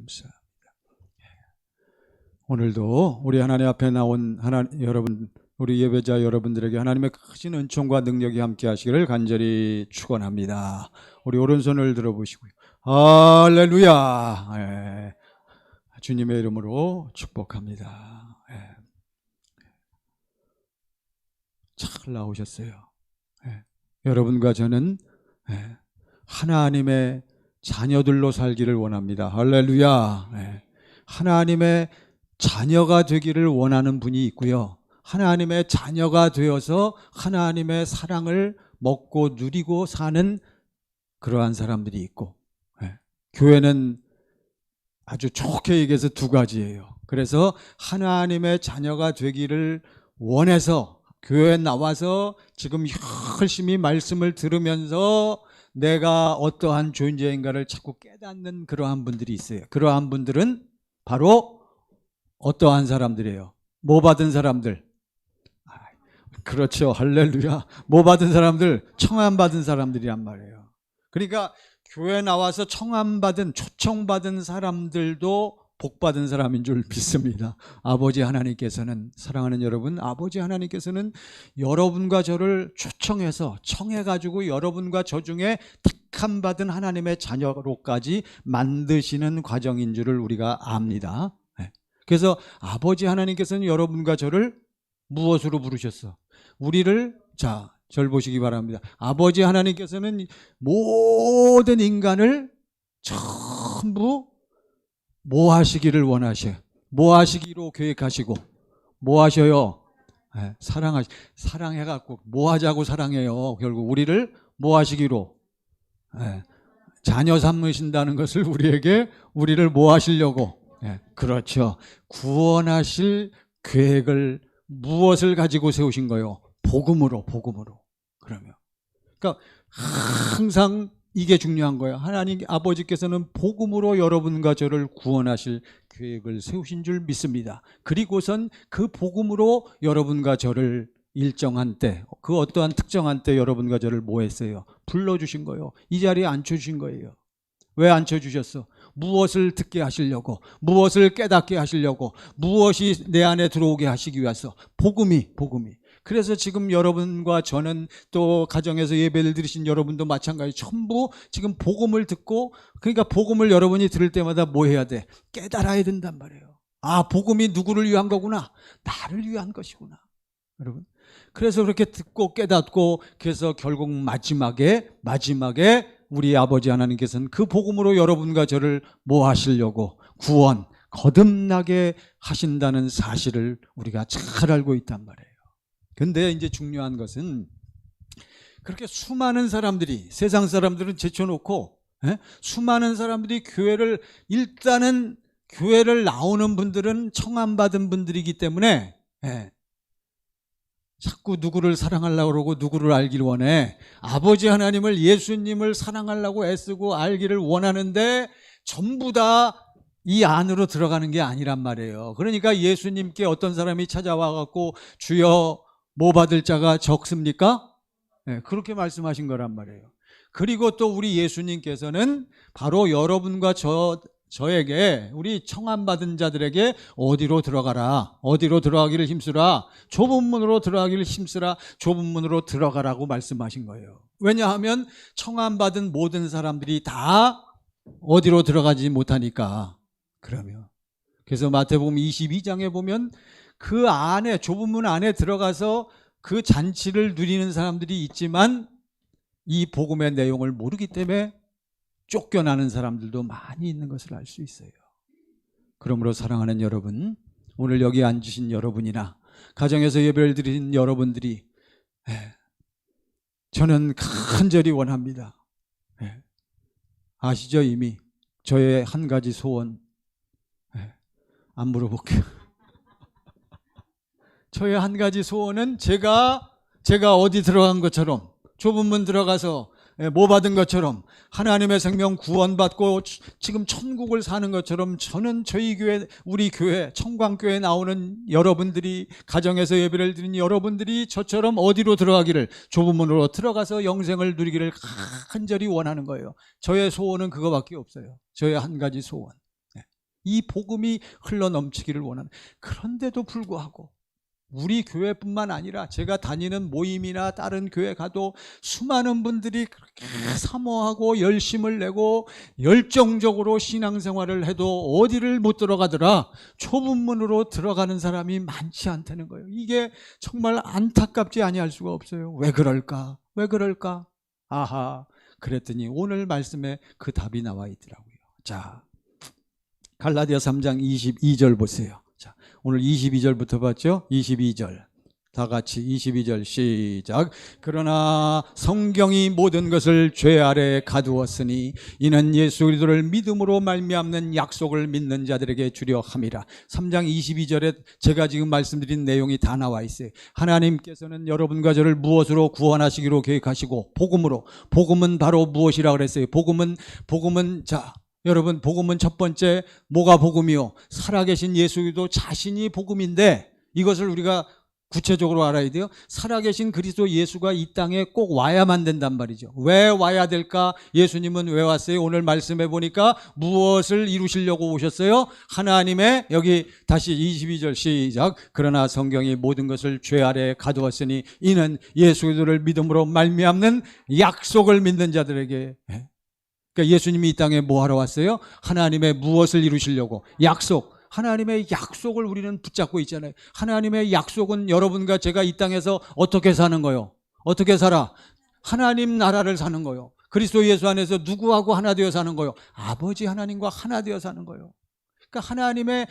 감사합니다. 오늘도 우리 하나님 앞에 나온 여러분, 우리 예배자 여러분들에게 하나님의 크신 은총과 능력이 함께 하시기를 간절히 축원합니다. 우리 오른손을 들어보시고요. 할렐루야. 예. 주님의 이름으로 축복합니다. 예. 잘 나오셨어요. 예. 여러분과 저는 하나님의 자녀들로 살기를 원합니다. 할렐루야. 예. 하나님의 자녀가 되기를 원하는 분이 있고요. 하나님의 자녀가 되어서 하나님의 사랑을 먹고 누리고 사는 그러한 사람들이 있고, 교회는 아주 좋게 얘기해서 두 가지예요. 그래서 하나님의 자녀가 되기를 원해서 교회에 나와서 지금 열심히 말씀을 들으면서 내가 어떠한 존재인가를 자꾸 깨닫는 그러한 분들이 있어요. 그러한 분들은 바로 어떠한 사람들이에요? 뭐 받은 사람들? 그렇죠. 할렐루야. 뭐 받은 사람들? 청함 받은 사람들이란 말이에요. 그러니까 교회 나와서 청함 받은, 초청받은 사람들도 복 받은 사람인 줄 믿습니다. 아버지 하나님께서는, 사랑하는 여러분, 아버지 하나님께서는 여러분과 저를 초청해서 청해가지고 여러분과 저 중에 택함 받은 하나님의 자녀로까지 만드시는 과정인 줄을 우리가 압니다. 그래서 아버지 하나님께서는 여러분과 저를 무엇으로 부르셨어? 우리를, 절 보시기 바랍니다. 아버지 하나님께서는 모든 인간을 전부 뭐 하시기를 원하셔요? 뭐 하시기로 계획하시고, 뭐 하셔요? 사랑해갖고, 뭐 하자고 사랑해요? 결국 우리를 뭐 하시기로? 자녀 삼으신다는 것을 우리를 뭐 하시려고? 그렇죠. 구원하실 계획을 무엇을 가지고 세우신 거예요? 복음으로. 그러면. 그러니까 항상 이게 중요한 거예요. 하나님 아버지께서는 복음으로 여러분과 저를 구원하실 계획을 세우신 줄 믿습니다. 그리고선 그 복음으로 여러분과 저를 일정한 때, 그 어떠한 특정한 때 여러분과 저를 뭐 했어요? 불러주신 거예요. 이 자리에 앉혀주신 거예요. 왜 앉혀주셨어? 무엇을 듣게 하시려고, 무엇을 깨닫게 하시려고, 무엇이 내 안에 들어오게 하시기 위해서. 복음이. 그래서 지금 여러분과 저는, 또 가정에서 예배를 드리신 여러분도 마찬가지, 전부 지금 복음을 듣고, 그러니까 복음을 여러분이 들을 때마다 뭐 해야 돼? 깨달아야 된단 말이에요. 아, 복음이 누구를 위한 거구나. 나를 위한 것이구나. 여러분, 그래서 그렇게 듣고 깨닫고, 그래서 결국 마지막에 우리 아버지 하나님께서는 그 복음으로 여러분과 저를 뭐 하시려고? 구원, 거듭나게 하신다는 사실을 우리가 잘 알고 있단 말이에요. 근데 이제 중요한 것은, 그렇게 수많은 사람들이, 세상 사람들은 제쳐놓고, 수많은 사람들이 일단은 교회를 나오는 분들은 청함받은 분들이기 때문에, 자꾸 누구를 사랑하려고 그러고 누구를 알기를 원해. 아버지 하나님을, 예수님을 사랑하려고 애쓰고 알기를 원하는데 전부 다 이 안으로 들어가는 게 아니란 말이에요. 그러니까 예수님께 어떤 사람이 찾아와 갖고 주여 뭐 받을 자가 적습니까? 그렇게 말씀하신 거란 말이에요. 그리고 또 우리 예수님께서는 바로 여러분과 저에게, 우리 청함받은 자들에게 어디로 들어가라, 어디로 들어가기를 힘쓰라, 좁은 문으로 들어가기를 힘쓰라, 좁은 문으로 들어가라고 말씀하신 거예요. 왜냐하면 청함받은 모든 사람들이 다 어디로 들어가지 못하니까. 그래서 마태복음 22장에 보면 그 안에, 좁은 문 안에 들어가서 그 잔치를 누리는 사람들이 있지만 이 복음의 내용을 모르기 때문에 쫓겨나는 사람들도 많이 있는 것을 알 수 있어요. 그러므로 사랑하는 여러분, 오늘 여기 앉으신 여러분이나 가정에서 예배를 드린 여러분들이, 저는 간절히 원합니다. 아시죠? 이미 저의 한 가지 소원, 안 물어볼게요. 저의 한 가지 소원은 제가 어디 들어간 것처럼, 좁은 문 들어가서 뭐 받은 것처럼, 하나님의 생명 구원받고 지금 천국을 사는 것처럼, 저는 저희 교회, 우리 교회, 청광교회에 나오는 여러분들이, 가정에서 예배를 드린 여러분들이 저처럼 어디로 들어가기를, 좁은 문으로 들어가서 영생을 누리기를 간절히 원하는 거예요. 저의 소원은 그거밖에 없어요. 저의 한 가지 소원. 이 복음이 흘러넘치기를 원하는, 그런데도 불구하고 우리 교회뿐만 아니라 제가 다니는 모임이나 다른 교회 가도 수많은 분들이 그렇게 사모하고 열심을 내고 열정적으로 신앙생활을 해도 어디를 못 들어가더라, 좁은 문으로 들어가는 사람이 많지 않다는 거예요. 이게 정말 안타깝지 아니할 수가 없어요. 왜 그럴까? 왜 그럴까? 아하, 그랬더니 오늘 말씀에 그 답이 나와 있더라고요. 자, 갈라디아 3장 22절 보세요. 자, 오늘 22절부터 봤죠? 22절. 다 같이 22절 시작. 그러나 성경이 모든 것을 죄 아래에 가두었으니 이는 예수 그리스도를 믿음으로 말미암는 약속을 믿는 자들에게 주려 함이라. 3장 22절에 제가 지금 말씀드린 내용이 다 나와 있어요. 하나님께서는 여러분과 저를 무엇으로 구원하시기로 계획하시고, 복음으로. 복음은 바로 무엇이라 그랬어요? 복음은 자, 여러분, 복음은 첫 번째 뭐가 복음이요? 살아계신 예수 그리스도 자신이 복음인데, 이것을 우리가 구체적으로 알아야 돼요. 살아계신 그리스도 예수가 이 땅에 꼭 와야만 된단 말이죠. 왜 와야 될까? 예수님은 왜 왔어요? 오늘 말씀해 보니까 무엇을 이루시려고 오셨어요? 하나님의, 여기 다시 22절 시작. 그러나 성경이 모든 것을 죄 아래에 가두었으니 이는 예수 그리스도를 믿음으로 말미암는 약속을 믿는 자들에게. 그러니까 예수님이 이 땅에 뭐 하러 왔어요? 하나님의 무엇을 이루시려고? 약속. 하나님의 약속을 우리는 붙잡고 있잖아요. 하나님의 약속은 여러분과 제가 이 땅에서 어떻게 사는 거요? 어떻게 살아? 하나님 나라를 사는 거요. 그리스도 예수 안에서 누구하고 하나 되어 사는 거요? 아버지 하나님과 하나 되어 사는 거요. 그러니까 하나님의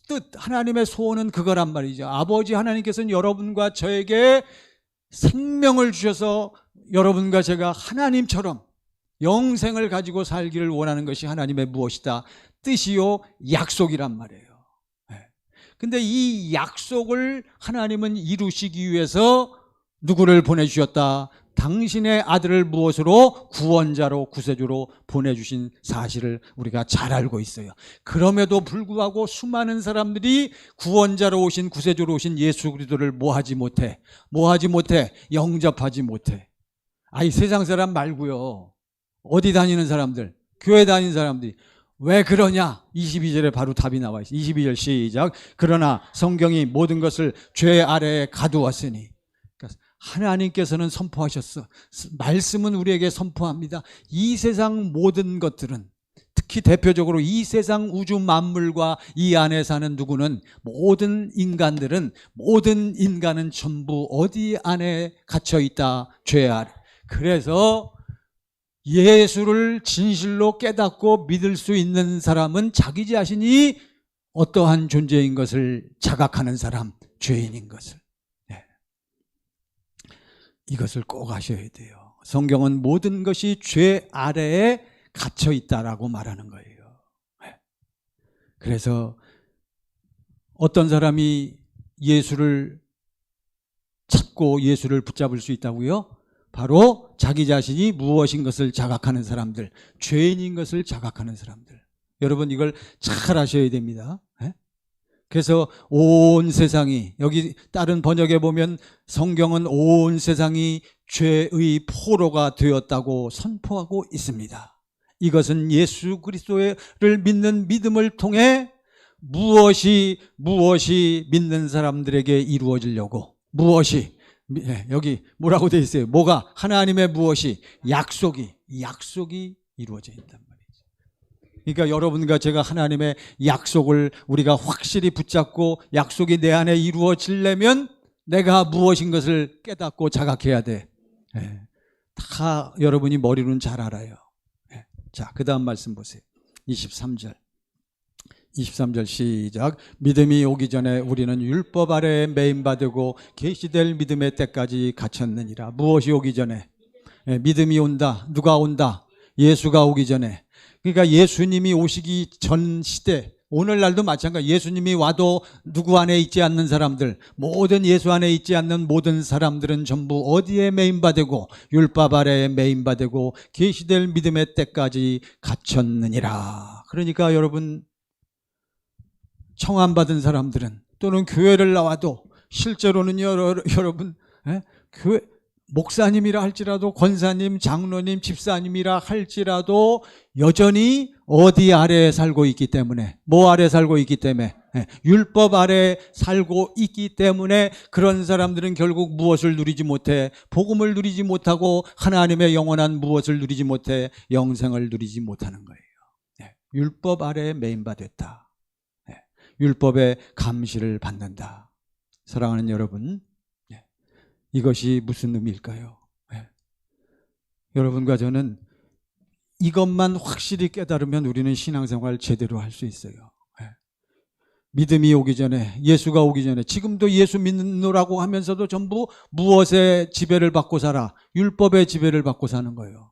뜻, 하나님의 소원은 그거란 말이죠. 아버지 하나님께서는 여러분과 저에게 생명을 주셔서 여러분과 제가 하나님처럼 영생을 가지고 살기를 원하는 것이 하나님의 무엇이다? 뜻이요, 약속이란 말이에요. 근데 이 약속을 하나님은 이루시기 위해서 누구를 보내주셨다? 당신의 아들을 무엇으로? 구원자로, 구세주로 보내주신 사실을 우리가 잘 알고 있어요. 그럼에도 불구하고 수많은 사람들이 구원자로 오신, 구세주로 오신 예수 그리스도를 뭐하지 못해? 뭐하지 못해? 영접하지 못해. 아이, 세상 사람 말고요, 어디 다니는 사람들, 교회 다니는 사람들이 왜 그러냐? 22절에 바로 답이 나와 있어요. 22절 시작. 그러나 성경이 모든 것을 죄 아래에 가두었으니. 그러니까 하나님께서는 선포하셨어. 말씀은 우리에게 선포합니다. 이 세상 모든 것들은, 특히 대표적으로 이 세상 우주 만물과 이 안에 사는 누구는, 모든 인간들은, 모든 인간은 전부 어디 안에 갇혀 있다? 죄 아래. 그래서 예수를 진실로 깨닫고 믿을 수 있는 사람은 자기 자신이 어떠한 존재인 것을 자각하는 사람, 죄인인 것을. 이것을 꼭 아셔야 돼요. 성경은 모든 것이 죄 아래에 갇혀 있다라고 말하는 거예요. 그래서 어떤 사람이 예수를 찾고 예수를 붙잡을 수 있다고요? 바로 자기 자신이 무엇인 것을 자각하는 사람들, 죄인인 것을 자각하는 사람들. 여러분, 이걸 잘 아셔야 됩니다. 그래서 온 세상이, 여기 다른 번역에 보면 성경은 온 세상이 죄의 포로가 되었다고 선포하고 있습니다. 이것은 예수 그리스도를 믿는 믿음을 통해 무엇이 믿는 사람들에게 이루어지려고, 무엇이, 여기 뭐라고 되어 있어요? 뭐가? 하나님의 무엇이? 약속이 이루어져 있단 말이죠. 그러니까 여러분과 제가 하나님의 약속을 우리가 확실히 붙잡고 약속이 내 안에 이루어지려면 내가 무엇인 것을 깨닫고 자각해야 돼. 다 여러분이 머리로는 잘 알아요. 자, 그 다음 말씀 보세요. 23절 시작. 믿음이 오기 전에 우리는 율법 아래에 매임받고 계시될 믿음의 때까지 갇혔느니라. 무엇이 오기 전에? 믿음이 온다. 누가 온다? 예수가 오기 전에. 그러니까 예수님이 오시기 전 시대, 오늘날도 마찬가지. 예수님이 와도 누구 안에 있지 않는 사람들, 모든 예수 안에 있지 않는 모든 사람들은 전부 어디에 매임받고 율법 아래에 매임받고 계시될 믿음의 때까지 갇혔느니라. 그러니까 여러분, 청함받은 사람들은, 또는 교회를 나와도 실제로는 여러분, 교회 목사님이라 할지라도 권사님, 장로님, 집사님이라 할지라도 여전히 어디 아래에 살고 있기 때문에, 뭐 아래 살고 있기 때문에, 율법 아래 살고 있기 때문에 그런 사람들은 결국 무엇을 누리지 못해? 복음을 누리지 못하고 하나님의 영원한 무엇을 누리지 못해? 영생을 누리지 못하는 거예요. 율법 아래에 매인받았다. 율법의 감시를 받는다. 사랑하는 여러분, 이것이 무슨 의미일까요? 여러분과 저는 이것만 확실히 깨달으면 우리는 신앙생활 제대로 할 수 있어요. 믿음이 오기 전에, 예수가 오기 전에, 지금도 예수 믿노라고 하면서도 전부 무엇의 지배를 받고 살아? 율법의 지배를 받고 사는 거예요.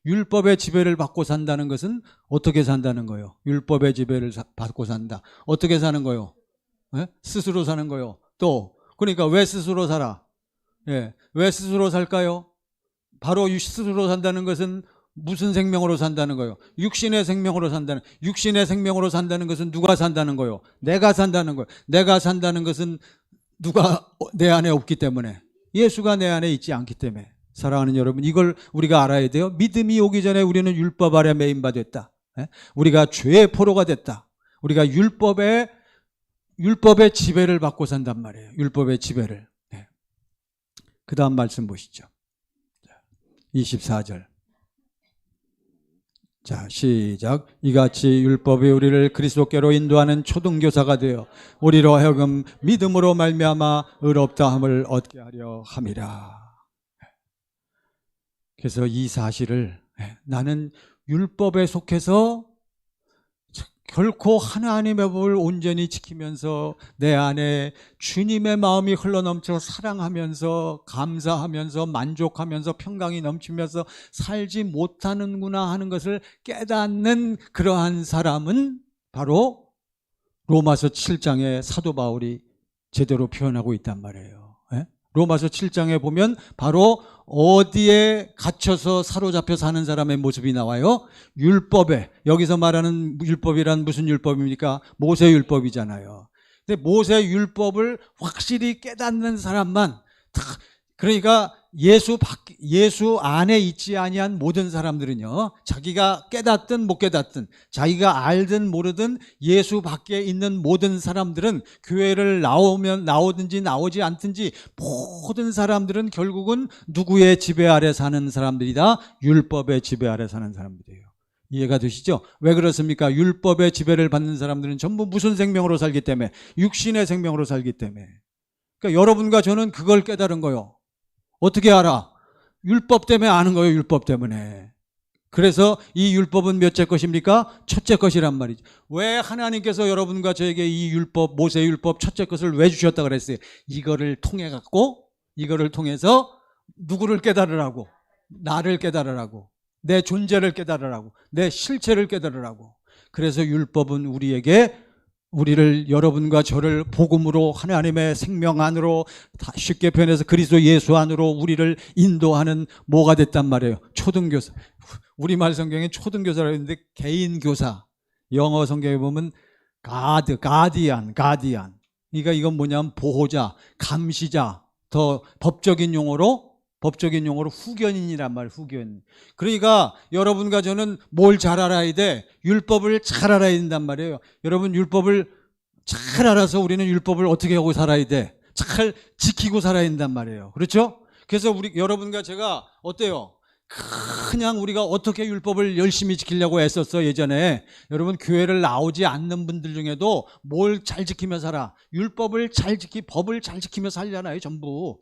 율법의 지배를 받고 산다는 것은 어떻게 산다는 거예요? 율법의 지배를 받고 산다. 어떻게 사는 거예요? 스스로 사는 거예요. 또 그러니까 왜 스스로 살아? 왜 스스로 살까요? 바로 스스로 산다는 것은 무슨 생명으로 산다는 거예요? 육신의 생명으로 산다는. 육신의 생명으로 산다는 것은 누가 산다는 거예요? 내가 산다는 거예요. 내가 산다는 것은 누가 내 안에 없기 때문에, 예수가 내 안에 있지 않기 때문에. 사랑하는 여러분, 이걸 우리가 알아야 돼요. 믿음이 오기 전에 우리는 율법 아래 매인받았다. 우리가 죄의 포로가 됐다. 우리가 율법의 지배를 받고 산단 말이에요. 율법의 지배를. 그 다음 말씀 보시죠. 24절. 자, 시작. 이같이 율법이 우리를 그리스도께로 인도하는 초등교사가 되어 우리로 하여금 믿음으로 말미암아 의롭다함을 얻게 하려 함이라. 그래서 이 사실을, 나는 율법에 속해서 결코 하나님의 법을 온전히 지키면서 내 안에 주님의 마음이 흘러넘쳐 사랑하면서 감사하면서 만족하면서 평강이 넘치면서 살지 못하는구나 하는 것을 깨닫는 그러한 사람은 바로 로마서 7장에 사도 바울이 제대로 표현하고 있단 말이에요. 로마서 7장에 보면 바로 어디에 갇혀서 사로잡혀 사는 사람의 모습이 나와요? 율법에. 여기서 말하는 율법이란 무슨 율법입니까? 모세 율법이잖아요. 근데 모세 율법을 확실히 깨닫는 사람만, 그러니까 예수 안에 있지 아니한 모든 사람들은요, 자기가 깨닫든 못 깨닫든, 자기가 알든 모르든 예수 밖에 있는 모든 사람들은, 교회를 나오든지 나오지 않든지 모든 사람들은 결국은 누구의 지배 아래 사는 사람들이다? 율법의 지배 아래 사는 사람들이에요. 이해가 되시죠? 왜 그렇습니까? 율법의 지배를 받는 사람들은 전부 무슨 생명으로 살기 때문에? 육신의 생명으로 살기 때문에. 그러니까 여러분과 저는 그걸 깨달은 거예요. 어떻게 알아? 율법 때문에 아는 거예요. 율법 때문에. 그래서 이 율법은 몇째 것입니까? 첫째 것이란 말이죠. 왜 하나님께서 여러분과 저에게 이 율법, 모세 율법 첫째 것을 왜 주셨다 그랬어요? 이거를 통해 갖고, 이거를 통해서 누구를 깨달으라고? 나를 깨달으라고, 내 존재를 깨달으라고, 내 실체를 깨달으라고. 그래서 율법은 우리를, 여러분과 저를 복음으로, 하나님의 생명 안으로, 쉽게 표현해서 그리스도 예수 안으로 우리를 인도하는 뭐가 됐단 말이에요? 초등교사. 우리말 성경에 초등교사라고 했는데 개인 교사. 영어 성경에 보면 가디안. 그러니까 이건 뭐냐면 보호자, 감시자. 더 법적인 용어로 후견인이란 말이에요. 후견인. 그러니까 여러분과 저는 뭘 잘 알아야 돼? 율법을 잘 알아야 된단 말이에요. 여러분, 율법을 잘 알아서 우리는 율법을 어떻게 하고 살아야 돼? 잘 지키고 살아야 된단 말이에요. 그렇죠? 그래서 여러분과 제가 어때요? 그냥 우리가 어떻게 율법을 열심히 지키려고 애썼어, 예전에. 여러분, 교회를 나오지 않는 분들 중에도 뭘 잘 지키며 살아? 율법을 법을 잘 지키며 살잖아요, 전부.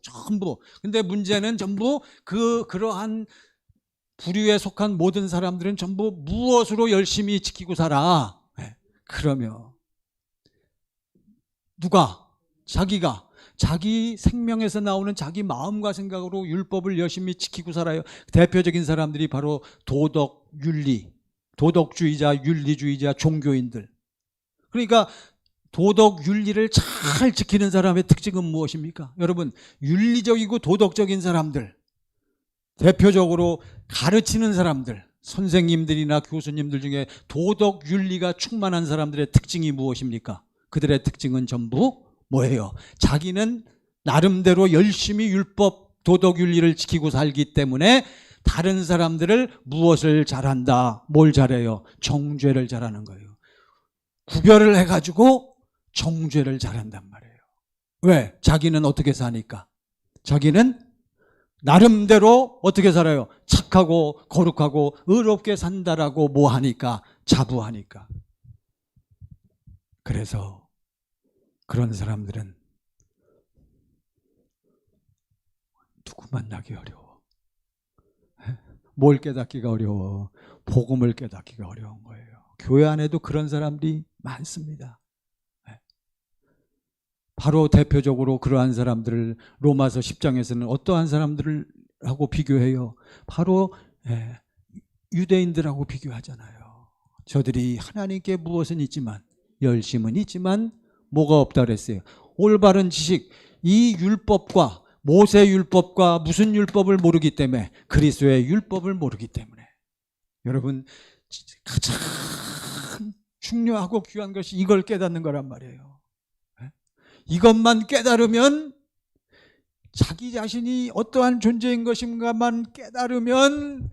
근데 문제는 전부 그러한 부류에 속한 모든 사람들은 전부 무엇으로 열심히 지키고 살아? 그러면 누가? 자기 생명에서 나오는 자기 마음과 생각으로 율법을 열심히 지키고 살아요. 대표적인 사람들이 바로 도덕주의자, 윤리주의자, 종교인들. 그러니까 도덕, 윤리를 잘 지키는 사람의 특징은 무엇입니까? 여러분, 윤리적이고 도덕적인 사람들, 대표적으로 가르치는 사람들, 선생님들이나 교수님들 중에 도덕, 윤리가 충만한 사람들의 특징이 무엇입니까? 그들의 특징은 전부 뭐예요? 자기는 나름대로 열심히 율법 도덕 윤리를 지키고 살기 때문에 다른 사람들을 무엇을 잘한다? 뭘 잘해요? 정죄를 잘하는 거예요. 구별을 해가지고 정죄를 잘한단 말이에요. 왜? 자기는 어떻게 사니까? 자기는 나름대로 어떻게 살아요? 착하고 거룩하고 의롭게 산다라고 뭐 하니까? 자부하니까. 그래서 그런 사람들은 누구 만나기 어려워. 뭘 깨닫기가 어려워? 복음을 깨닫기가 어려운 거예요. 교회 안에도 그런 사람들이 많습니다. 바로 대표적으로 그러한 사람들을 로마서 10장에서는 어떠한 사람들을 하고 비교해요? 바로 유대인들하고 비교하잖아요. 저들이 하나님께 무엇은 있지만, 열심은 있지만 뭐가 없다 그랬어요? 올바른 지식, 이 율법과 모세 율법과 무슨 율법을 모르기 때문에, 그리스도의 율법을 모르기 때문에. 여러분, 가장 중요하고 귀한 것이 이걸 깨닫는 거란 말이에요. 이것만 깨달으면, 자기 자신이 어떠한 존재인 것인가만 깨달으면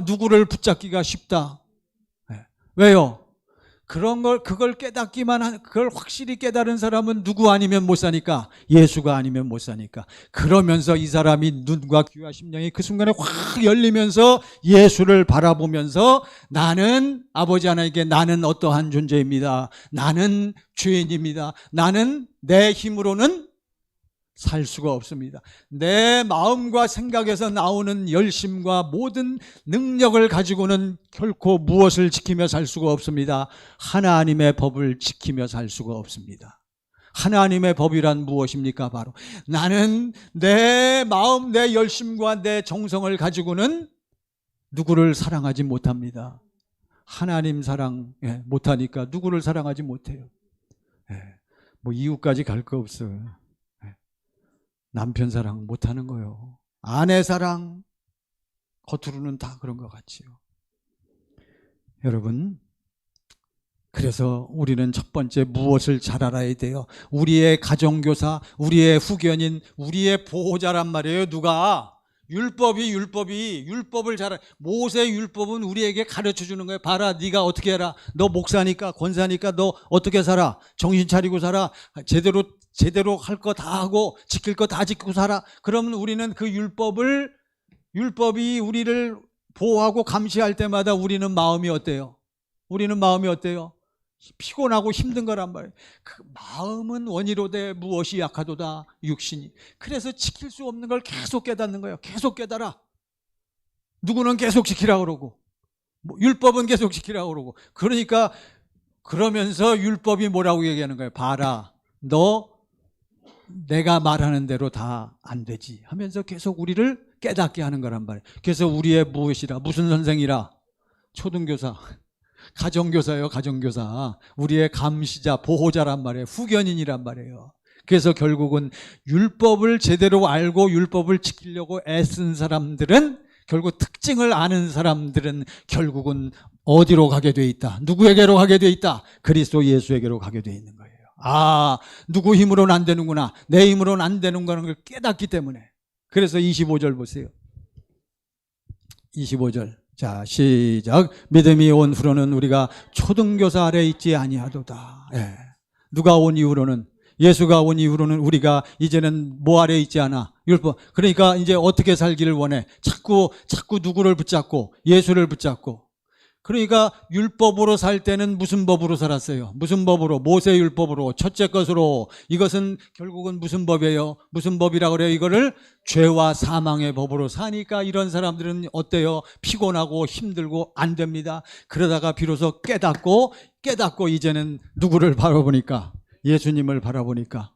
누구를 붙잡기가 쉽다. 왜요? 그걸 깨닫기만 그걸 확실히 깨달은 사람은 누구 아니면 못 사니까? 예수가 아니면 못 사니까. 그러면서 이 사람이 눈과 귀와 심령이 그 순간에 확 열리면서 예수를 바라보면서, 나는 아버지 하나님께 나는 어떠한 존재입니다. 나는 죄인입니다. 나는 내 힘으로는 살 수가 없습니다. 내 마음과 생각에서 나오는 열심과 모든 능력을 가지고는 결코 무엇을 지키며 살 수가 없습니다. 하나님의 법을 지키며 살 수가 없습니다. 하나님의 법이란 무엇입니까? 바로 나는 내 마음, 내 열심과 내 정성을 가지고는 누구를 사랑하지 못합니다. 하나님 사랑 못하니까 누구를 사랑하지 못해요. 뭐 이웃까지 갈 거 없어요. 남편 사랑 못하는 거예요. 아내 사랑, 겉으로는 다 그런 것 같지요. 여러분, 그래서 우리는 첫 번째 무엇을 잘 알아야 돼요? 우리의 가정교사, 우리의 후견인, 우리의 보호자란 말이에요. 누가? 율법을 잘, 모세 율법은 우리에게 가르쳐 주는 거예요. 봐라, 네가 어떻게 해라. 너 목사니까, 권사니까 너 어떻게 살아? 정신 차리고 살아. 제대로 할 거 다 하고 지킬 거 다 지키고 살아. 그러면 우리는 그 율법이 우리를 보호하고 감시할 때마다 우리는 마음이 어때요? 피곤하고 힘든 거란 말이에요. 그 마음은 원이로되 무엇이 약하도다 육신이. 그래서 지킬 수 없는 걸 계속 깨닫는 거예요. 계속 깨달아. 누구는 계속 지키라고 그러고, 율법은 계속 지키라고 그러고. 그러니까 그러면서 율법이 뭐라고 얘기하는 거예요? 봐라, 너 내가 말하는 대로 다 안 되지 하면서 계속 우리를 깨닫게 하는 거란 말이에요. 그래서 우리의 무엇이라, 무슨 선생이라? 초등교사, 가정교사예요. 가정교사. 우리의 감시자, 보호자란 말이에요. 후견인이란 말이에요. 그래서 결국은 율법을 제대로 알고 율법을 지키려고 애쓴 사람들은, 결국 특징을 아는 사람들은 결국은 어디로 가게 돼 있다? 누구에게로 가게 돼 있다? 그리스도 예수에게로 가게 돼 있는 거예요. 누구 힘으로는 안 되는구나, 내 힘으로는 안 되는구나 걸 깨닫기 때문에. 그래서 25절 보세요. 25절. 자, 시작. 믿음이 온 후로는 우리가 초등교사 아래 있지 아니하도다. 누가 온 이후로는, 예수가 온 이후로는 우리가 이제는 뭐 아래 있지 않아? 율법. 그러니까 이제 어떻게 살기를 원해? 자꾸 누구를 붙잡고, 예수를 붙잡고. 그러니까 율법으로 살 때는 무슨 법으로 살았어요? 무슨 법으로? 모세 율법으로, 첫째 것으로. 이것은 결국은 무슨 법이에요? 무슨 법이라고 그래요? 이거를 죄와 사망의 법으로 사니까 이런 사람들은 어때요? 피곤하고 힘들고 안 됩니다. 그러다가 비로소 깨닫고 이제는 누구를 바라보니까? 예수님을 바라보니까.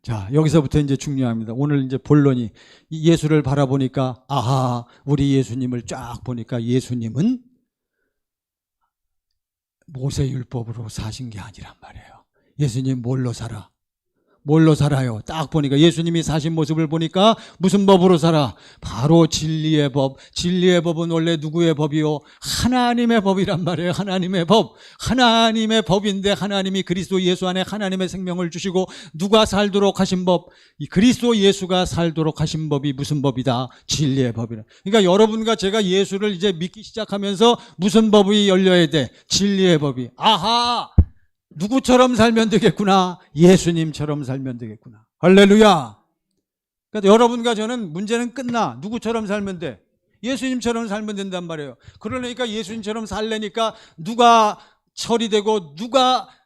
자, 여기서부터 이제 중요합니다. 오늘 이제 본론이, 예수를 바라보니까, 우리 예수님을 쫙 보니까 예수님은 모세 율법으로 사신 게 아니란 말이에요. 예수님 뭘로 살아? 뭘로 살아요? 딱 보니까 예수님이 사신 모습을 보니까 무슨 법으로 살아? 바로 진리의 법. 진리의 법은 원래 누구의 법이요? 하나님의 법이란 말이에요. 하나님의 법. 하나님의 법인데 하나님이 그리스도 예수 안에 하나님의 생명을 주시고 누가 살도록 하신 법? 이 그리스도 예수가 살도록 하신 법이 무슨 법이다? 진리의 법이라. 그러니까 여러분과 제가 예수를 이제 믿기 시작하면서 무슨 법이 열려야 돼? 진리의 법이. 아하! 누구처럼 살면 되겠구나. 예수님처럼 살면 되겠구나. 할렐루야. 그러니까 여러분과 저는 문제는 끝나. 누구처럼 살면 돼? 예수님처럼 살면 된단 말이에요. 그러니까 예수님처럼 살려니까 누가 처리되고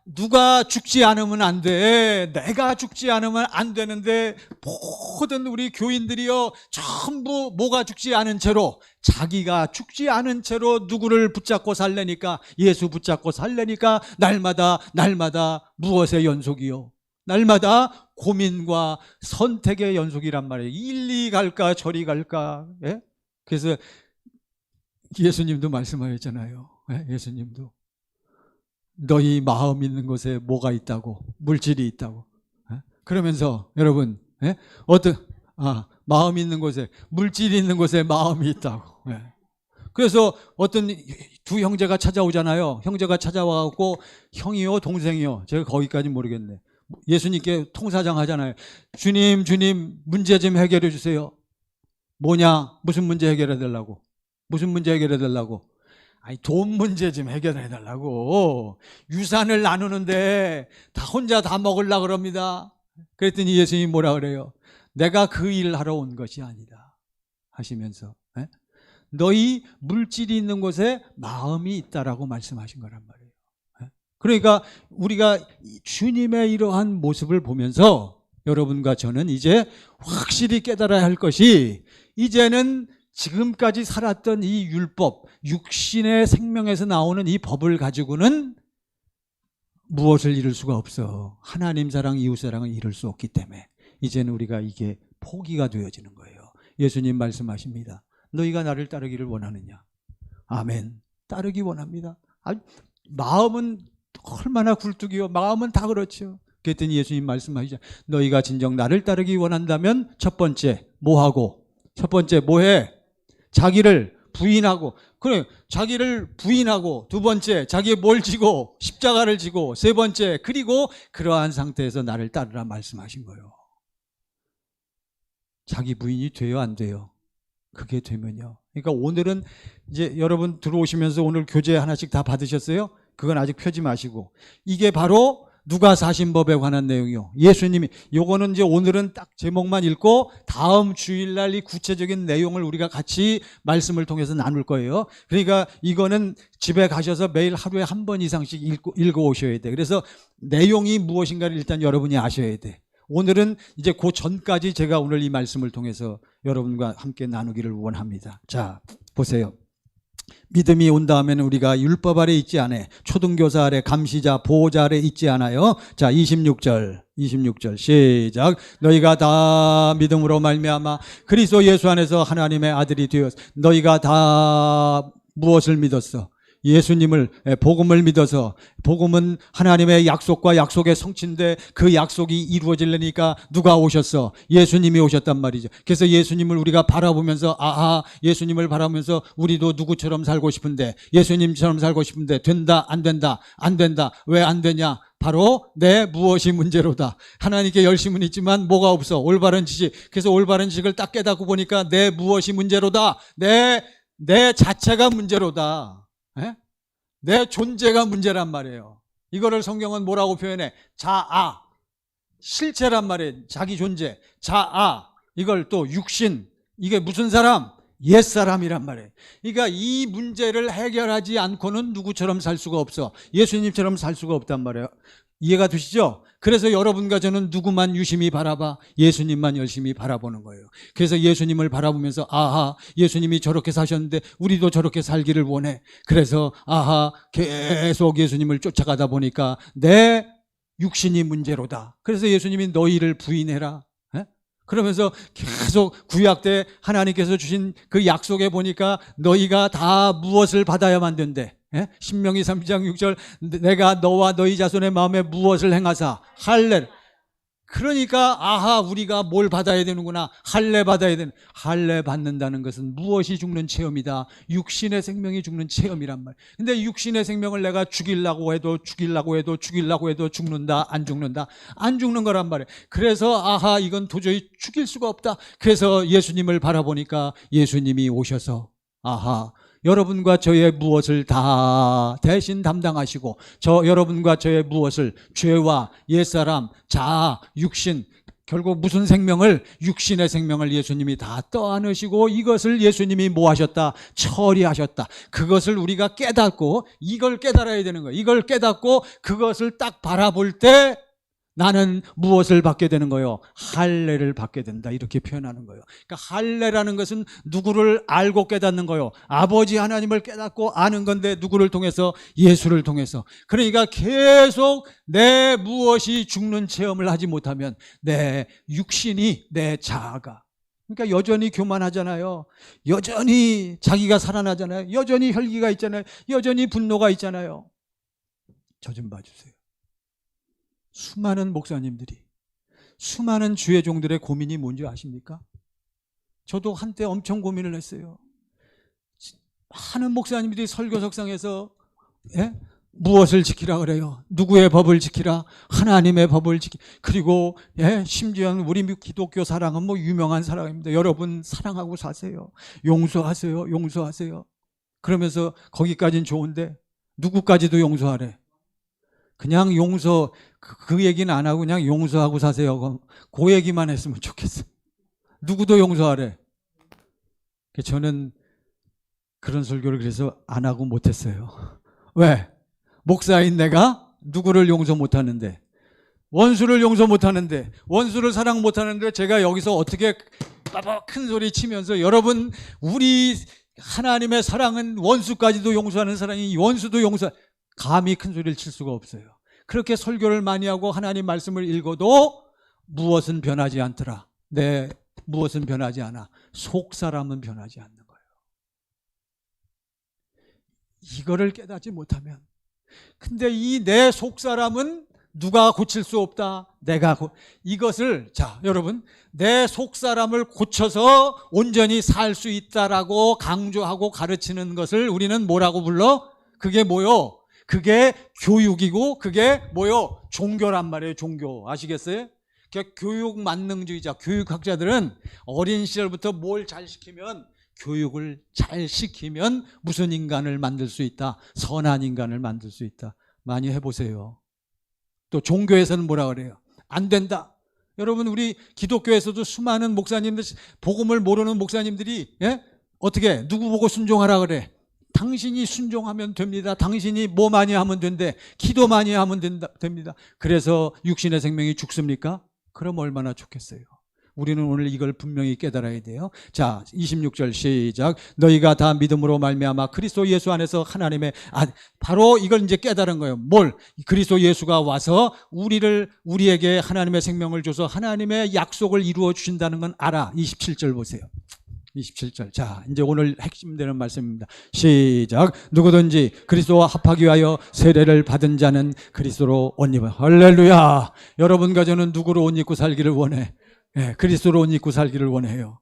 누가 죽지 않으면 안 돼. 내가 죽지 않으면 안 되는데 모든 우리 교인들이요 전부 뭐가 죽지 않은 채로 자기가 죽지 않은 채로 누구를 붙잡고 살려니까 예수 붙잡고 살려니까 날마다 무엇의 연속이요? 날마다 고민과 선택의 연속이란 말이에요. 일리 갈까 저리 갈까. 예? 그래서 예수님도 말씀하셨잖아요. 예? 예수님도 너희 마음 있는 곳에 뭐가 있다고? 물질이 있다고. 그러면서 여러분 마음 있는 곳에 물질이 있는 곳에 마음이 있다고. 그래서 어떤 두 형제가 찾아오잖아요. 형제가 찾아와갖고 형이요 동생이요. 제가 거기까지 모르겠네. 예수님께 통사장 하잖아요. 주님 문제 좀 해결해 주세요. 뭐냐? 무슨 문제 해결해 달라고? 무슨 문제 해결해 달라고? 아니 돈 문제 좀 해결해 달라고. 유산을 나누는데 다 혼자 다 먹으려고 그럽니다. 그랬더니 예수님이 뭐라 그래요? 내가 그 일을 하러 온 것이 아니다 하시면서 너희 물질이 있는 곳에 마음이 있다라고 말씀하신 거란 말이에요. 그러니까 우리가 주님의 이러한 모습을 보면서 여러분과 저는 이제 확실히 깨달아야 할 것이 이제는 지금까지 살았던 이 율법, 육신의 생명에서 나오는 이 법을 가지고는 무엇을 이룰 수가 없어. 하나님 사랑, 이웃 사랑을 이룰 수 없기 때문에 이제는 우리가 이게 포기가 되어지는 거예요. 예수님 말씀하십니다. 너희가 나를 따르기를 원하느냐? 아멘. 따르기 원합니다. 마음은 얼마나 굴뚝이요. 마음은 다 그렇죠. 그랬더니 예수님 말씀하시죠. 너희가 진정 나를 따르기 원한다면 첫 번째 뭐하고? 첫 번째 뭐해? 자기를 부인하고. 그래, 자기를 부인하고, 두 번째 자기의 뭘 지고 십자가를 지고, 세 번째 그리고 그러한 상태에서 나를 따르라 말씀하신 거예요. 자기 부인이 돼요 안 돼요? 그게 되면요. 그러니까 오늘은 이제 여러분 들어오시면서 오늘 교재 하나씩 다 받으셨어요? 그건 아직 펴지 마시고 이게 바로 누가 사신 법에 관한 내용이요. 예수님이 요거는 이제 오늘은 딱 제목만 읽고 다음 주일날 이 구체적인 내용을 우리가 같이 말씀을 통해서 나눌 거예요. 그러니까 이거는 집에 가셔서 매일 하루에 한 번 이상씩 읽어 오셔야 돼. 그래서 내용이 무엇인가를 일단 여러분이 아셔야 돼. 오늘은 이제 그 전까지 제가 오늘 이 말씀을 통해서 여러분과 함께 나누기를 원합니다. 자, 보세요. 믿음이 온 다음에는 우리가 율법 아래 있지 않아. 초등교사 아래, 감시자, 보호자 아래 있지 않아요. 자, 26절 시작. 너희가 다 믿음으로 말미암아 그리스도 예수 안에서 하나님의 아들이 되었어. 너희가 다 무엇을 믿었어? 예수님을, 복음을 믿어서. 복음은 하나님의 약속과 약속의 성취인데 그 약속이 이루어지려니까 누가 오셨어? 예수님이 오셨단 말이죠. 그래서 예수님을 우리가 바라보면서 예수님을 바라보면서 우리도 누구처럼 살고 싶은데, 예수님처럼 살고 싶은데 된다 안 된다? 안 된다. 왜 안 되냐? 바로 내 무엇이 문제로다. 하나님께 열심은 있지만 뭐가 없어? 올바른 지식. 그래서 올바른 지식을 딱 깨닫고 보니까 내 무엇이 문제로다. 내 자체가 문제로다. 내 존재가 문제란 말이에요. 이거를 성경은 뭐라고 표현해? 자아. 실체란 말이에요. 자기 존재. 자아. 이걸 또 육신. 이게 무슨 사람? 옛사람이란 말이에요. 그러니까 이 문제를 해결하지 않고는 누구처럼 살 수가 없어. 예수님처럼 살 수가 없단 말이에요. 이해가 되시죠? 그래서 여러분과 저는 누구만 유심히 바라봐? 예수님만 열심히 바라보는 거예요. 그래서 예수님을 바라보면서 예수님이 저렇게 사셨는데 우리도 저렇게 살기를 원해. 그래서 계속 예수님을 쫓아가다 보니까 내 육신이 문제로다. 그래서 예수님이 너희를 부인해라. 그러면서 계속 구약 때 하나님께서 주신 그 약속에 보니까 너희가 다 무엇을 받아야만 된대. 신명기 3장 6절 내가 너와 너희 자손의 마음에 무엇을 행하사 할례 그러니까 아하, 우리가 뭘 받아야 되는구나. 할례 받아야 되는. 할례 받는다는 것은 무엇이 죽는 체험이다. 육신의 생명이 죽는 체험이란 말이에요. 근데 육신의 생명을 내가 죽이려고 해도 죽는다. 안 죽는다. 안 죽는 거란 말이에요. 그래서 아하, 이건 도저히 죽일 수가 없다. 그래서 예수님을 바라보니까 예수님이 오셔서 아하, 여러분과 저의 무엇을 다 대신 담당하시고 여러분과 저의 무엇을 죄와 옛사람, 자아, 육신, 결국 무슨 생명을, 육신의 생명을 예수님이 다 떠안으시고 이것을 예수님이 뭐 하셨다? 처리하셨다. 그것을 우리가 깨닫고 이걸 깨달아야 되는 거예요. 이걸 깨닫고 그것을 딱 바라볼 때 나는 무엇을 받게 되는 거예요? 할례를 받게 된다. 이렇게 표현하는 거예요. 그러니까 할례라는 것은 누구를 알고 깨닫는 거예요. 아버지 하나님을 깨닫고 아는 건데 누구를 통해서? 예수를 통해서. 그러니까 계속 내 무엇이 죽는 체험을 하지 못하면 내 육신이, 내 자아가, 그러니까 여전히 교만하잖아요. 여전히 자기가 살아나잖아요. 여전히 혈기가 있잖아요. 여전히 분노가 있잖아요. 저 좀 봐주세요. 수많은 목사님들이, 수많은 주의 종들의 고민이 뭔지 아십니까? 저도 한때 엄청 고민을 했어요. 많은 목사님들이 설교석상에서 무엇을 지키라 그래요? 누구의 법을 지키라? 하나님의 법을 그리고 심지어 우리 기독교 사랑은 뭐 유명한 사랑입니다. 여러분 사랑하고 사세요. 용서하세요. 용서하세요. 그러면서 거기까지는 좋은데 누구까지도 용서하래. 그냥 용서, 그 얘기는 안 하고 그냥 용서하고 사세요. 그 얘기만 했으면 좋겠어요. 누구도 용서하래. 저는 그런 설교를 그래서 안 하고 못했어요. 왜? 목사인 내가 누구를 용서 못하는데, 원수를 용서 못하는데, 원수를 사랑 못하는데 제가 여기서 어떻게 큰 소리 치면서 여러분, 우리 하나님의 사랑은 원수까지도 용서하는 사랑이 원수도 감히 큰 소리를 칠 수가 없어요. 그렇게 설교를 많이 하고 하나님 말씀을 읽어도 무엇은 변하지 않더라. 무엇은 변하지 않아. 속사람은 변하지 않는 거예요. 이거를 깨닫지 못하면, 근데 이 내 속사람은 누가 고칠 수 없다. 이것을, 자, 여러분, 내 속사람을 고쳐서 온전히 살 수 있다라고 강조하고 가르치는 것을 우리는 뭐라고 불러? 그게 뭐요? 그게 교육이고 그게 뭐요? 종교란 말이에요. 종교. 아시겠어요? 교육 만능주의자, 교육학자들은 어린 시절부터 뭘 잘 시키면, 교육을 잘 시키면 무슨 인간을 만들 수 있다? 선한 인간을 만들 수 있다. 많이 해보세요. 또 종교에서는 뭐라 그래요? 안 된다. 여러분, 우리 기독교에서도 수많은 목사님들, 복음을 모르는 목사님들이 어떻게 누구 보고 순종하라 그래? 당신이 순종하면 됩니다. 당신이 뭐 많이 하면 된대. 기도 많이 하면 됩니다. 그래서 육신의 생명이 죽습니까? 그럼 얼마나 좋겠어요. 우리는 오늘 이걸 분명히 깨달아야 돼요. 자, 26절 시작. 너희가 다 믿음으로 말미암아 그리스도 예수 안에서 하나님의 바로 이걸 이제 깨달은 거예요. 뭘? 그리스도 예수가 와서 우리에게 하나님의 생명을 줘서 하나님의 약속을 이루어 주신다는 건 알아. 27절 보세요. 27절. 자, 이제 오늘 핵심되는 말씀입니다. 시작. 누구든지 그리스도와 합하기 위하여 세례를 받은 자는 그리스도로 옷 입어. 할렐루야. 여러분과 저는 누구로 옷 입고 살기를 원해? 그리스도로 옷 입고 살기를 원해요.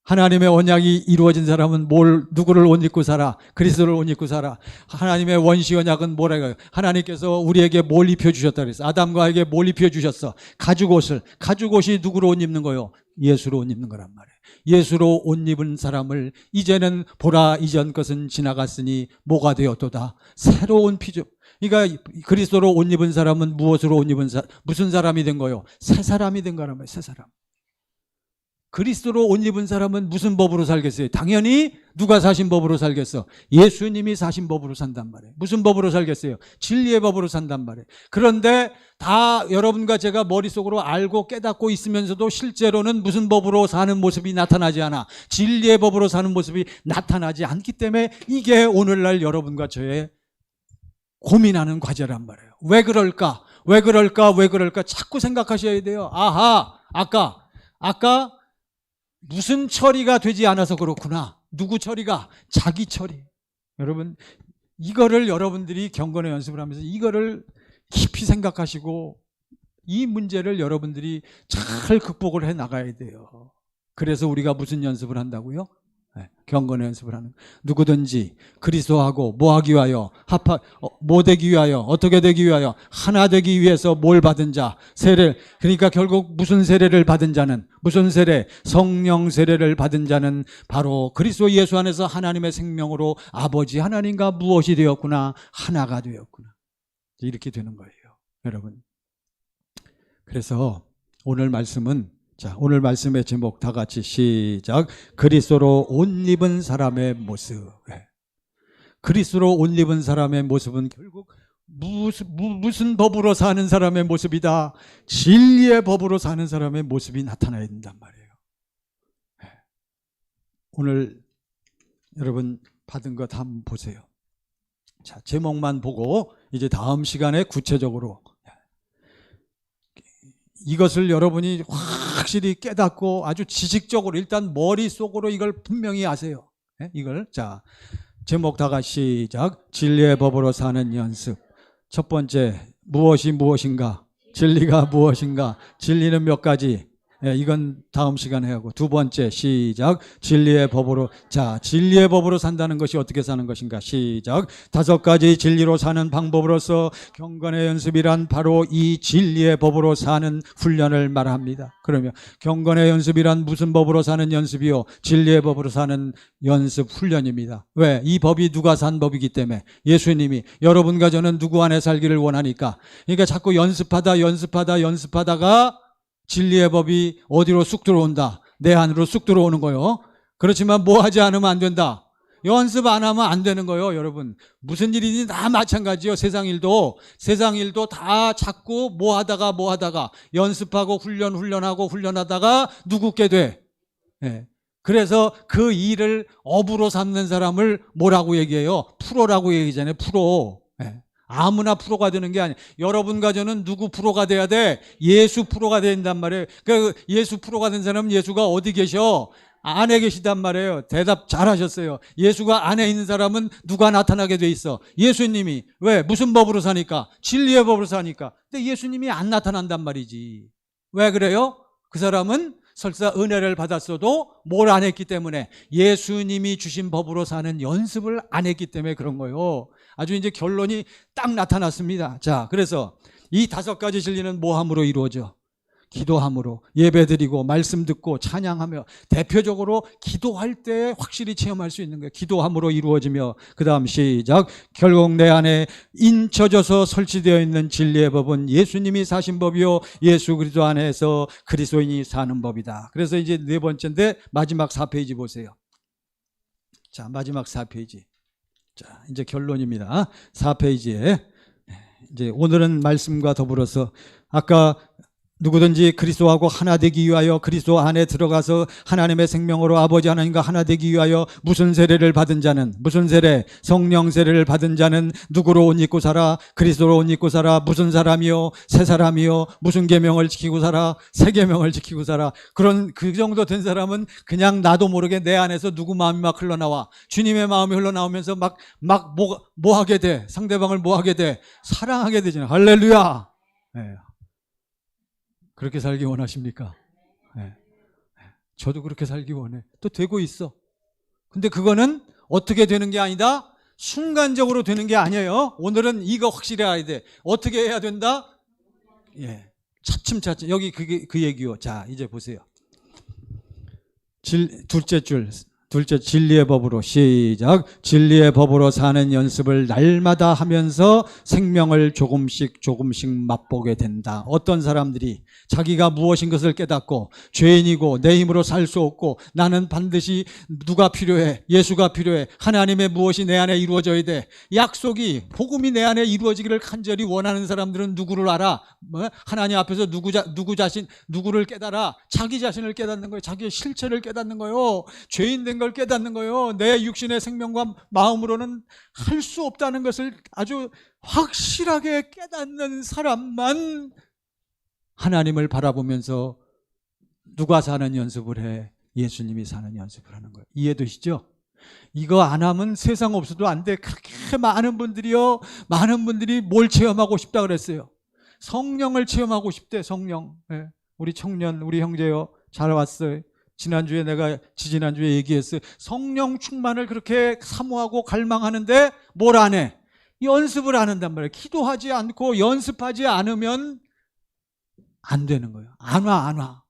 하나님의 언약이 이루어진 사람은 누구를 옷 입고 살아? 그리스도를 옷 입고 살아. 하나님의 원시 언약은 뭐라고요? 하나님께서 우리에게 뭘 입혀주셨다 그랬어? 아담과 에게 뭘 입혀주셨어? 가죽옷이 누구로 옷 입는 거요? 예수로 옷 입는 거란 말이에요. 예수로 옷 입은 사람을 이제는 보라, 이전 것은 지나갔으니 뭐가 되었도다? 새로운 피조. 그러니까 그리스도로 옷 입은 사람은 무엇으로 옷 입은 무슨 사람이 된 거요? 새 사람이 된 거란 말이에요. 새 사람. 그리스도로 옷 입은 사람은 무슨 법으로 살겠어요? 당연히 누가 사신 법으로 살겠어? 예수님이 사신 법으로 산단 말이에요. 무슨 법으로 살겠어요? 진리의 법으로 산단 말이에요. 그런데 다 여러분과 제가 머릿속으로 알고 깨닫고 있으면서도 실제로는 무슨 법으로 사는 모습이 나타나지 않아. 진리의 법으로 사는 모습이 나타나지 않기 때문에 이게 오늘날 여러분과 저의 고민하는 과제란 말이에요. 왜 그럴까? 왜 그럴까? 왜 그럴까? 자꾸 생각하셔야 돼요. 아하, 아까 무슨 처리가 되지 않아서 그렇구나. 누구 처리가? 자기 처리. 여러분, 이거를 여러분들이 경건의 연습을 하면서 이거를 깊이 생각하시고 이 문제를 여러분들이 잘 극복을 해 나가야 돼요. 그래서 우리가 무슨 연습을 한다고요? 경건의 연습을 하는. 누구든지 그리스도하고 뭐하기 위하여 뭐 되기 위하여 어떻게 되기 위하여 하나 되기 위해서 뭘 받은 자 세례. 그러니까 결국 무슨 세례를 받은 자는 무슨 세례? 성령 세례를 받은 자는 바로 그리스도 예수 안에서 하나님의 생명으로 아버지 하나님과 무엇이 되었구나? 하나가 되었구나. 이렇게 되는 거예요, 여러분. 그래서 오늘 말씀은, 자, 오늘 말씀의 제목 다 같이 시작. 그리스도로 옷 입은 사람의 모습. 그리스도로 옷 입은 사람의 모습은 결국 무슨 법으로 사는 사람의 모습이다? 진리의 법으로 사는 사람의 모습이 나타나야 된단 말이에요. 오늘 여러분 받은 것 한번 보세요. 자, 제목만 보고 이제 다음 시간에 구체적으로 이것을 여러분이 확실히 깨닫고 아주 지식적으로 일단 머릿속으로 이걸 분명히 아세요. 이걸. 자, 제목 다 같이 시작. 진리의 법으로 사는 연습. 첫 번째, 무엇이 무엇인가? 진리가 무엇인가? 진리는 몇 가지? 이건 다음 시간에 하고. 두 번째, 시작. 진리의 법으로. 자, 진리의 법으로 산다는 것이 어떻게 사는 것인가? 시작. 다섯 가지 진리로 사는 방법으로서 경건의 연습이란 바로 이 진리의 법으로 사는 훈련을 말합니다. 그러면 경건의 연습이란 무슨 법으로 사는 연습이요? 진리의 법으로 사는 연습 훈련입니다. 왜? 이 법이 누가 산 법이기 때문에. 예수님이. 여러분과 저는 누구 안에 살기를 원하니까. 그러니까 자꾸 연습하다가 진리의 법이 어디로 쑥 들어온다? 내 안으로 쑥 들어오는 거요. 그렇지만 뭐 하지 않으면 안 된다? 연습 안 하면 안 되는 거예요, 여러분. 무슨 일이든 다 마찬가지요. 세상 일도 다 자꾸 뭐 하다가 연습하고 훈련하다가 누구게 돼. 그래서 그 일을 업으로 삼는 사람을 뭐라고 얘기해요? 프로라고 얘기잖아요. 프로. 아무나 프로가 되는 게 아니에요. 여러분과 저는 누구 프로가 돼야 돼? 예수 프로가 된단 말이에요. 그러니까 예수 프로가 된 사람은 예수가 어디 계셔? 안에 계시단 말이에요. 대답 잘하셨어요. 예수가 안에 있는 사람은 누가 나타나게 돼 있어? 예수님이. 왜? 무슨 법으로 사니까? 진리의 법으로 사니까. 근데 예수님이 안 나타난단 말이지. 왜 그래요? 그 사람은 설사 은혜를 받았어도 뭘 안 했기 때문에, 예수님이 주신 법으로 사는 연습을 안 했기 때문에 그런 거예요. 아주 이제 결론이 딱 나타났습니다. 자, 그래서 이 다섯 가지 진리는 뭐함으로 이루어져? 기도함으로. 예배드리고 말씀 듣고 찬양하며, 대표적으로 기도할 때 확실히 체험할 수 있는 거예요. 기도함으로 이루어지며. 그 다음 시작. 결국 내 안에 인쳐져서 설치되어 있는 진리의 법은 예수님이 사신 법이요 예수 그리스도 안에서 그리스도인이 사는 법이다. 그래서 이제 네 번째인데 마지막 4페이지 보세요. 자, 마지막 4페이지. 자, 이제 결론입니다. 4페이지에 이제 오늘은 말씀과 더불어서 아까 누구든지 그리스도하고 하나 되기 위하여 그리스도 안에 들어가서 하나님의 생명으로 아버지 하나님과 하나 되기 위하여 무슨 세례를 받은 자는, 무슨 세례? 성령 세례를 받은 자는 누구로 옷 입고 살아? 그리스도로 옷 입고 살아. 무슨 사람이요? 새 사람이요? 무슨 계명을 지키고 살아? 새 계명을 지키고 살아. 그 정도 된 사람은 그냥 나도 모르게 내 안에서 누구 마음이 막 흘러나와. 주님의 마음이 흘러나오면서 뭐 하게 돼? 상대방을 뭐 하게 돼? 사랑하게 되잖아요. 할렐루야. 네. 그렇게 살기 원하십니까? 네. 저도 그렇게 살기 원해. 또 되고 있어. 근데 그거는 어떻게 되는 게 아니다? 순간적으로 되는 게 아니에요. 오늘은 이거 확실히 알아야 돼. 어떻게 해야 된다? 예. 차츰차츰. 여기 그 얘기요. 자, 이제 보세요. 둘째 진리의 법으로. 시작. 진리의 법으로 사는 연습을 날마다 하면서 생명을 조금씩 맛보게 된다. 어떤 사람들이 자기가 무엇인 것을 깨닫고 죄인이고 내 힘으로 살 수 없고 나는 반드시 누가 필요해? 예수가 필요해. 하나님의 무엇이 내 안에 이루어져야 돼. 약속이, 복음이 내 안에 이루어지기를 간절히 원하는 사람들은 누구를 알아? 하나님 앞에서 누구를 깨달아? 자기 자신을 깨닫는 거예요. 자기의 실체를 깨닫는 거예요. 죄인 된 걸 깨닫는 거예요. 내 육신의 생명과 마음으로는 할 수 없다는 것을 아주 확실하게 깨닫는 사람만 하나님을 바라보면서 누가 사는 연습을 해? 예수님이 사는 연습을 하는 거예요. 이해되시죠? 이거 안 하면 세상 없어도 안 돼. 그렇게 많은 분들이 뭘 체험하고 싶다 그랬어요. 성령을 체험하고 싶대. 성령. 예. 우리 청년, 우리 형제요, 잘 왔어요. 지난주에 내가 지지난주에 얘기했어요. 성령 충만을 그렇게 사모하고 갈망하는데 뭘 안 해? 연습을 안 한단 말이에요. 기도하지 않고 연습하지 않으면 안 되는 거예요. 안 와.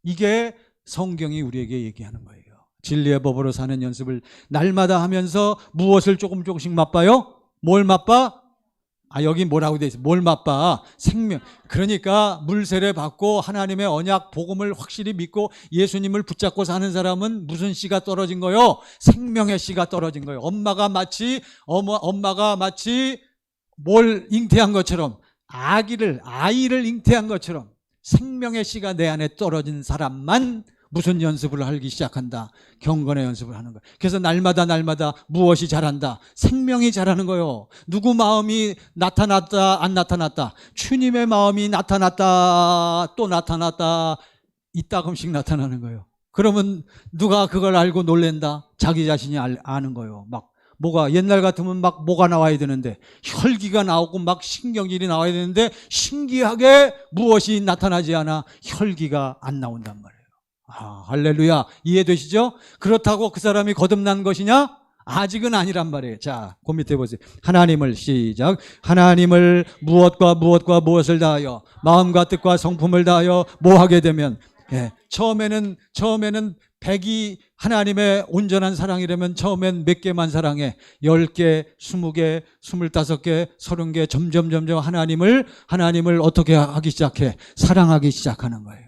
이게 성경이 우리에게 얘기하는 거예요. 진리의 법으로 사는 연습을 날마다 하면서 무엇을 조금씩 맛봐요? 뭘 맛봐? 여기 뭐라고 돼 있어? 뭘 맛봐? 생명. 그러니까 물세례 받고 하나님의 언약 복음을 확실히 믿고 예수님을 붙잡고 사는 사람은 무슨 씨가 떨어진 거요? 생명의 씨가 떨어진 거예요. 엄마가 마치 뭘 잉태한 것처럼, 아이를 잉태한 것처럼 생명의 씨가 내 안에 떨어진 사람만 무슨 연습을 하기 시작한다? 경건의 연습을 하는 거예요. 그래서 날마다 무엇이 자란다? 생명이 자라는 거예요. 누구 마음이 나타났다 안 나타났다? 주님의 마음이 나타났다 또 나타났다 이따금씩 나타나는 거예요. 그러면 누가 그걸 알고 놀랜다? 자기 자신이 아는 거예요. 막 뭐가 옛날 같으면 막 뭐가 나와야 되는데 혈기가 나오고 막 신경질이 나와야 되는데 신기하게 무엇이 나타나지 않아? 혈기가 안 나온단 말이에요. 할렐루야. 이해되시죠? 그렇다고 그 사람이 거듭난 것이냐? 아직은 아니란 말이에요. 자, 그 밑에 보세요. 하나님을 시작. 하나님을 무엇을 다하여 마음과 뜻과 성품을 다하여 뭐 하게 되면, 처음에는 100이 하나님의 온전한 사랑이라면 처음엔 몇 개만 사랑해? 10개, 20개, 25개, 30개 점점 하나님을 어떻게 하기 시작해? 사랑하기 시작하는 거예요.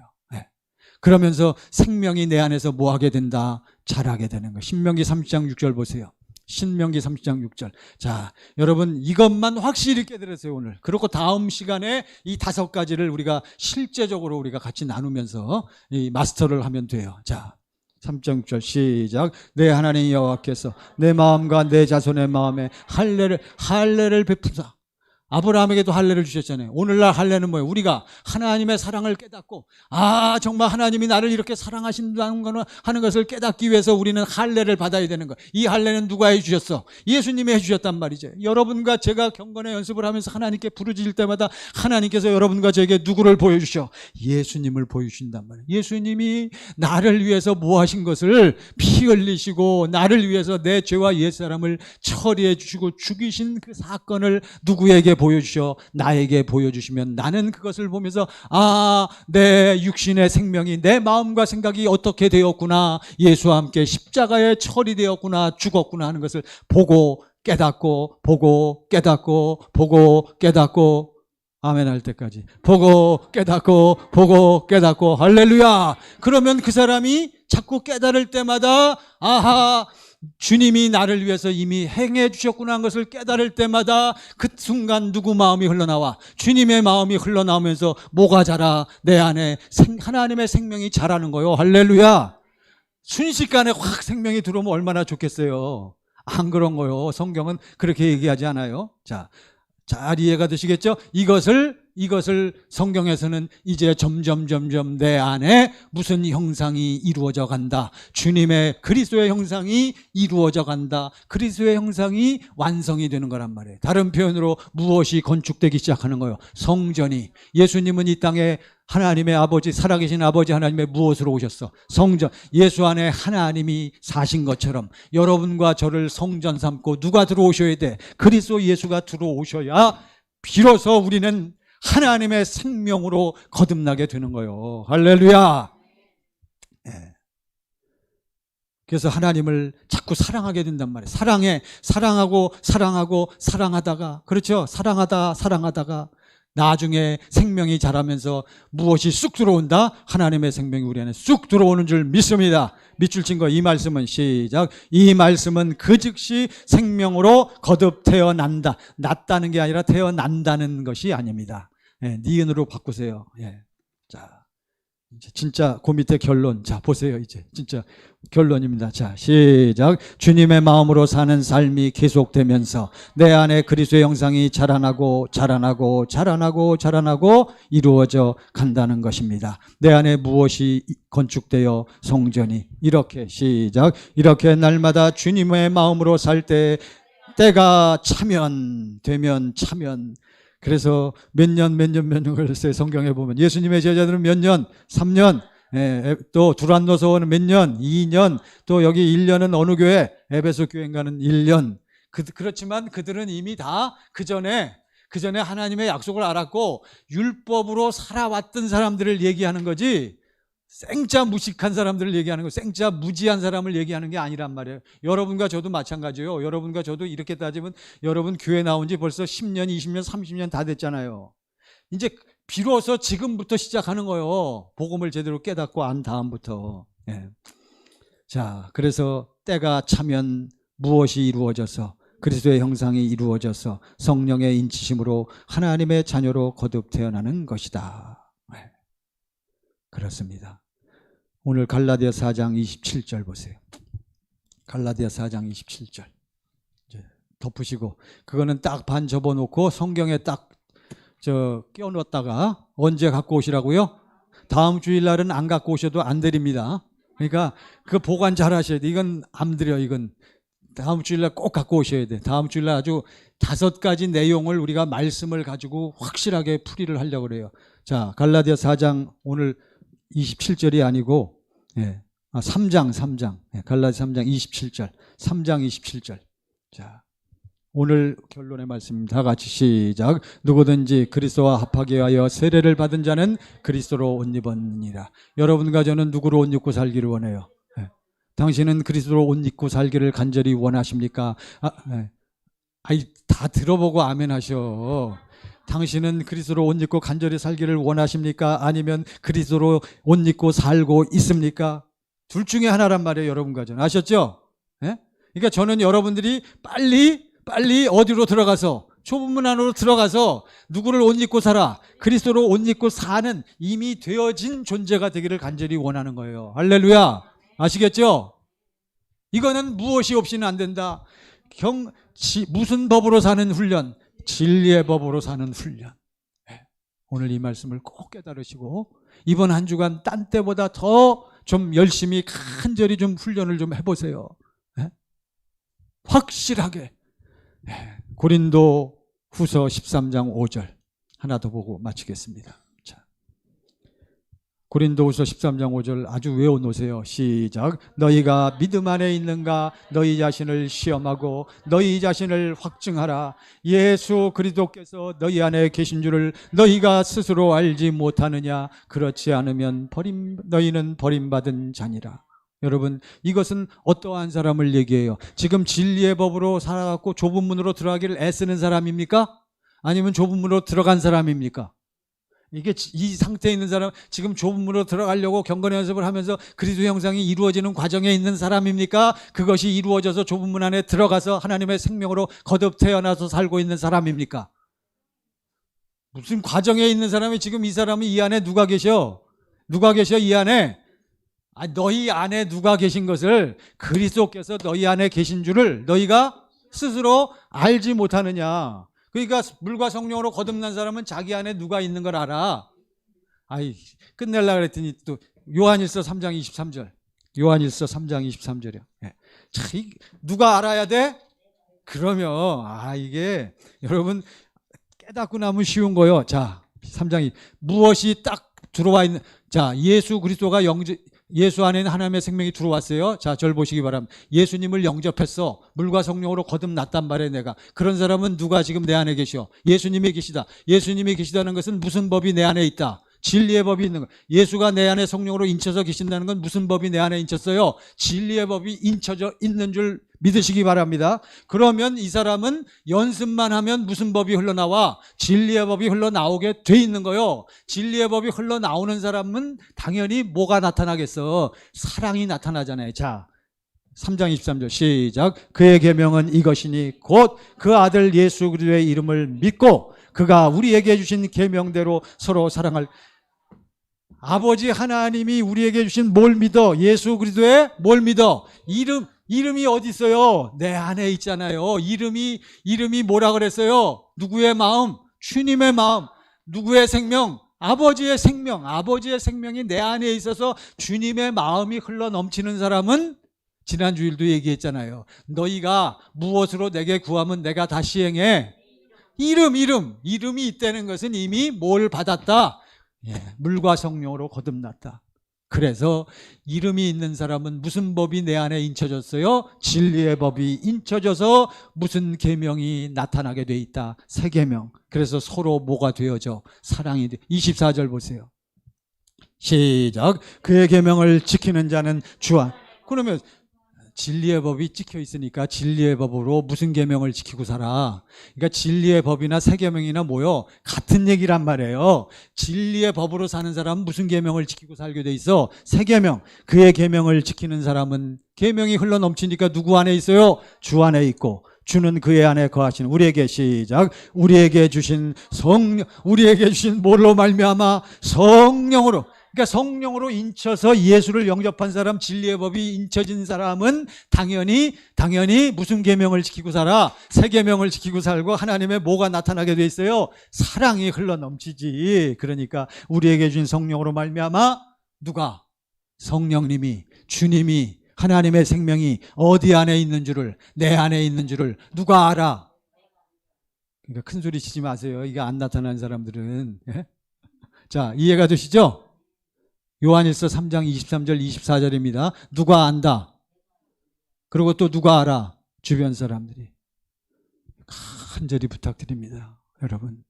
그러면서 생명이 내 안에서 뭐 하게 된다? 자라게 되는 거예요. 신명기 30장 6절 보세요. 신명기 30장 6절. 자, 여러분 이것만 확실히 깨달으세요 오늘. 그리고 다음 시간에 이 5가지를 우리가 실제적으로 우리가 같이 나누면서 이 마스터를 하면 돼요. 자, 3장 6절 시작. 내 하나님 여호와께서 내 마음과 내 자손의 마음에 할례를 베푸사. 아브라함에게도 할례를 주셨잖아요. 오늘날 할례는 뭐예요? 우리가 하나님의 사랑을 깨닫고 정말 하나님이 나를 이렇게 사랑하신다는 거는 하는 것을 깨닫기 위해서 우리는 할례를 받아야 되는 거예요. 이 할례는 누가 해주셨어? 예수님이 해주셨단 말이죠. 여러분과 제가 경건의 연습을 하면서 하나님께 부르짖을 때마다 하나님께서 여러분과 저에게 누구를 보여주셔? 예수님을 보여주신단 말이에요. 예수님이 나를 위해서 뭐 하신 것을 피 흘리시고 나를 위해서 내 죄와 옛사람을 처리해 주시고 죽이신 그 사건을 누구에게 보여주셔? 나에게 보여주시면 나는 그것을 보면서 내 육신의 생명이 내 마음과 생각이 어떻게 되었구나, 예수와 함께 십자가에 처리되었구나, 죽었구나 하는 것을 보고 깨닫고 아멘 할 때까지 보고 깨닫고 할렐루야. 그러면 그 사람이 자꾸 깨달을 때마다 주님이 나를 위해서 이미 행해 주셨구나 하는 것을 깨달을 때마다 그 순간 누구 마음이 흘러나와? 주님의 마음이 흘러나오면서 뭐가 자라? 내 안에 하나님의 생명이 자라는 거예요. 할렐루야. 순식간에 확 생명이 들어오면 얼마나 좋겠어요. 안 그런 거요. 성경은 그렇게 얘기하지 않아요. 자, 잘 이해가 되시겠죠? 이것을 성경에서는 이제 점점 내 안에 무슨 형상이 이루어져 간다. 주님의 그리스도의 형상이 이루어져 간다. 그리스도의 형상이 완성이 되는 거란 말이에요. 다른 표현으로 무엇이 건축되기 시작하는 거예요? 성전이. 예수님은 이 땅에 하나님의 아버지, 살아계신 아버지 하나님의 무엇으로 오셨어? 성전. 예수 안에 하나님이 사신 것처럼 여러분과 저를 성전 삼고 누가 들어오셔야 돼? 그리스도 예수가 들어오셔야 비로소 우리는 하나님의 생명으로 거듭나게 되는 거예요. 할렐루야. 그래서 하나님을 자꾸 사랑하게 된단 말이에요. 사랑하다가, 그렇죠? 사랑하다가 나중에 생명이 자라면서 무엇이 쑥 들어온다? 하나님의 생명이 우리 안에 쑥 들어오는 줄 믿습니다. 밑줄 친 거. 이 말씀은 시작. 이 말씀은 그 즉시 생명으로 거듭 태어난다. 났다는 게 아니라 태어난다는 것이 아닙니다. 니은으로 바꾸세요. 자, 이제 진짜 그 밑에 결론. 자, 보세요. 이제 진짜 결론입니다. 자, 시작. 주님의 마음으로 사는 삶이 계속되면서 내 안에 그리스도의 형상이 자라나고 이루어져 간다는 것입니다. 내 안에 무엇이 건축되어? 성전이. 이렇게 시작. 이렇게 날마다 주님의 마음으로 살 때 때가 차면 그래서 몇 년 걸렸어요. 성경에 보면 예수님의 제자들은 몇 년, 3년, 또 두란노서원은 몇 년, 2년, 또 여기 1년은 어느 교회, 에베소 교회인가는 1년. 그렇지만 그들은 이미 다 그 전에 하나님의 약속을 알았고 율법으로 살아왔던 사람들을 얘기하는 거지, 생짜 무식한 사람들을 얘기하는 거, 생짜 무지한 사람을 얘기하는 게 아니란 말이에요. 여러분과 저도 마찬가지예요. 여러분과 저도 이렇게 따지면 여러분 교회 나온 지 벌써 10년, 20년, 30년 다 됐잖아요. 이제 비로소 지금부터 시작하는 거예요. 복음을 제대로 깨닫고 안 다음부터. 자, 그래서 때가 차면 무엇이 이루어져서 그리스도의 형상이 이루어져서 성령의 인치심으로 하나님의 자녀로 거듭 태어나는 것이다. 그렇습니다. 오늘 갈라디아 4장 27절 보세요. 갈라디아 4장 27절. 이제 덮으시고, 그거는 딱 반 접어놓고 성경에 딱 끼워넣었다가 언제 갖고 오시라고요? 다음 주일날은 안 갖고 오셔도 안 드립니다. 그러니까 그 보관 잘 하셔야 돼. 이건 안 드려. 이건 다음 주일날 꼭 갖고 오셔야 돼. 다음 주일날 아주 5가지 내용을 우리가 말씀을 가지고 확실하게 풀이를 하려고 그래요. 자, 갈라디아 4장 오늘 27절이 아니고 3장 갈라디아 3장 27절 3장 27절. 자, 오늘 결론의 말씀입니다. 다 같이 시작. 누구든지 그리스도와 합하게 하여 세례를 받은 자는 그리스도로 옷 입었느니라. 여러분과 저는 누구로 옷 입고 살기를 원해요? 당신은 그리스도로 옷 입고 살기를 간절히 원하십니까? 다 들어보고 아멘 하셔. 당신은 그리스도로 옷 입고 간절히 살기를 원하십니까? 아니면 그리스도로 옷 입고 살고 있습니까? 둘 중에 하나란 말이에요. 여러분과 저는. 아셨죠? 그러니까 저는 여러분들이 빨리 어디로 들어가서, 좁은 문 안으로 들어가서 누구를 옷 입고 살아? 그리스도로 옷 입고 사는 이미 되어진 존재가 되기를 간절히 원하는 거예요. 할렐루야. 아시겠죠? 이거는 무엇이 없이는 안 된다. 무슨 법으로 사는 훈련? 진리의 법으로 사는 훈련. 오늘 이 말씀을 꼭 깨달으시고 이번 한 주간 딴 때보다 더 좀 열심히 간절히 좀 훈련을 좀 해보세요. 확실하게. 고린도 후서 13장 5절 하나 더 보고 마치겠습니다. 자, 고린도후서 13장 5절 아주 외워놓으세요. 시작. 너희가 믿음 안에 있는가? 너희 자신을 시험하고 너희 자신을 확증하라. 예수 그리스도께서 너희 안에 계신 줄을 너희가 스스로 알지 못하느냐? 그렇지 않으면 너희는 버림받은 자니라. 여러분, 이것은 어떠한 사람을 얘기해요? 지금 진리의 법으로 살아갖고 좁은 문으로 들어가기를 애쓰는 사람입니까? 아니면 좁은 문으로 들어간 사람입니까? 이게 이 상태에 있는 사람, 지금 좁은 문으로 들어가려고 경건 연습을 하면서 그리스도 형상이 이루어지는 과정에 있는 사람입니까? 그것이 이루어져서 좁은 문 안에 들어가서 하나님의 생명으로 거듭 태어나서 살고 있는 사람입니까? 무슨 과정에 있는 사람이, 지금 이 사람이 이 안에 누가 계셔? 누가 계셔 이 안에? 너희 안에 누가 계신 것을, 그리스도께서 너희 안에 계신 줄을 너희가 스스로 알지 못하느냐. 그러니까 물과 성령으로 거듭난 사람은 자기 안에 누가 있는 걸 알아. 끝내려고 그랬더니 또 요한일서 3장 23절. 요한일서 3장 23절이요. 자, 누가 알아야 돼? 그러면 이게 여러분 깨닫고 나면 쉬운 거요. 자, 3장이 무엇이 딱 들어와 있는, 자, 예수 그리스도가 예수 안에는 하나님의 생명이 들어왔어요. 자, 절 보시기 바랍니다. 예수님을 영접했어. 물과 성령으로 거듭났단 말이에요. 내가. 그런 사람은 누가 지금 내 안에 계셔? 예수님이 계시다. 예수님이 계시다는 것은 무슨 법이 내 안에 있다? 진리의 법이 있는 거. 예수가 내 안에 성령으로 인쳐서 계신다는 건 무슨 법이 내 안에 인쳤어요? 진리의 법이 인쳐져 있는 줄 믿으시기 바랍니다. 그러면 이 사람은 연습만 하면 무슨 법이 흘러나와? 진리의 법이 흘러나오게 돼 있는 거요. 진리의 법이 흘러나오는 사람은 당연히 뭐가 나타나겠어? 사랑이 나타나잖아요. 자, 3장 23절 시작. 그의 계명은 이것이니 곧 그 아들 예수 그리스도의 이름을 믿고 그가 우리에게 주신 계명대로 서로 사랑할. 아버지 하나님이 우리에게 주신 뭘 믿어? 예수 그리스도의 뭘 믿어? 이름이 어디 있어요? 내 안에 있잖아요. 이름이 뭐라 그랬어요? 누구의 마음? 주님의 마음. 누구의 생명? 아버지의 생명. 아버지의 생명이 내 안에 있어서 주님의 마음이 흘러 넘치는 사람은, 지난 주일도 얘기했잖아요. 너희가 무엇으로 내게 구하면 내가 다 시행해. 이름이 있다는 것은 이미 뭘 받았다? 예, 물과 성령으로 거듭났다. 그래서 이름이 있는 사람은 무슨 법이 내 안에 인쳐졌어요? 진리의 법이 인쳐져서 무슨 계명이 나타나게 돼 있다. 새 계명. 그래서 서로 뭐가 되어져? 사랑이 돼. 24절 보세요. 시작. 그의 계명을 지키는 자는 주와. 그러면 진리의 법이 찍혀 있으니까 진리의 법으로 무슨 계명을 지키고 살아? 그러니까 진리의 법이나 새 계명이나 뭐요? 같은 얘기란 말이에요. 진리의 법으로 사는 사람은 무슨 계명을 지키고 살게 돼 있어? 새 계명. 그의 계명을 지키는 사람은 계명이 흘러 넘치니까 누구 안에 있어요? 주 안에 있고 주는 그의 안에 거하시는 우리에게 시작. 우리에게 주신 뭘로 말미암아? 성령으로. 그러니까 성령으로 인쳐서 예수를 영접한 사람, 진리의 법이 인쳐진 사람은 당연히 무슨 계명을 지키고 살아? 새 계명을 지키고 살고 하나님의 뭐가 나타나게 돼 있어요? 사랑이 흘러 넘치지. 그러니까 우리에게 주신 성령으로 말미암아 누가? 성령님이, 주님이, 하나님의 생명이 어디 안에 있는 줄을, 내 안에 있는 줄을 누가 알아? 그러니까 큰 소리 치지 마세요. 이게 안 나타난 사람들은. 자, 이해가 되시죠? 요한일서 3장 23절 24절입니다. 누가 안다? 그리고 또 누가 알아? 주변 사람들이. 간절히 부탁드립니다. 여러분,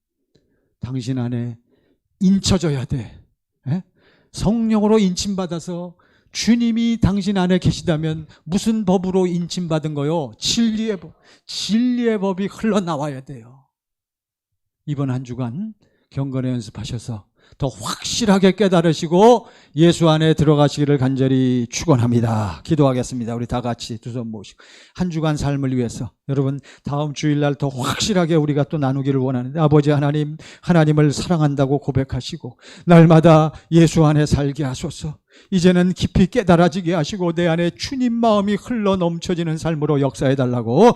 당신 안에 인쳐져야 돼. 성령으로 인침받아서 주님이 당신 안에 계시다면 무슨 법으로 인침받은 거요? 진리의 법. 진리의 법이 흘러나와야 돼요. 이번 한 주간 경건의 연습하셔서 더 확실하게 깨달으시고 예수 안에 들어가시기를 간절히 축원합니다. 기도하겠습니다. 우리 다 같이 두 손 모시고 한 주간 삶을 위해서 여러분 다음 주일날 더 확실하게 우리가 또 나누기를 원하는데 아버지 하나님, 하나님을 사랑한다고 고백하시고 날마다 예수 안에 살게 하소서. 이제는 깊이 깨달아지게 하시고 내 안에 주님 마음이 흘러 넘쳐지는 삶으로 역사해달라고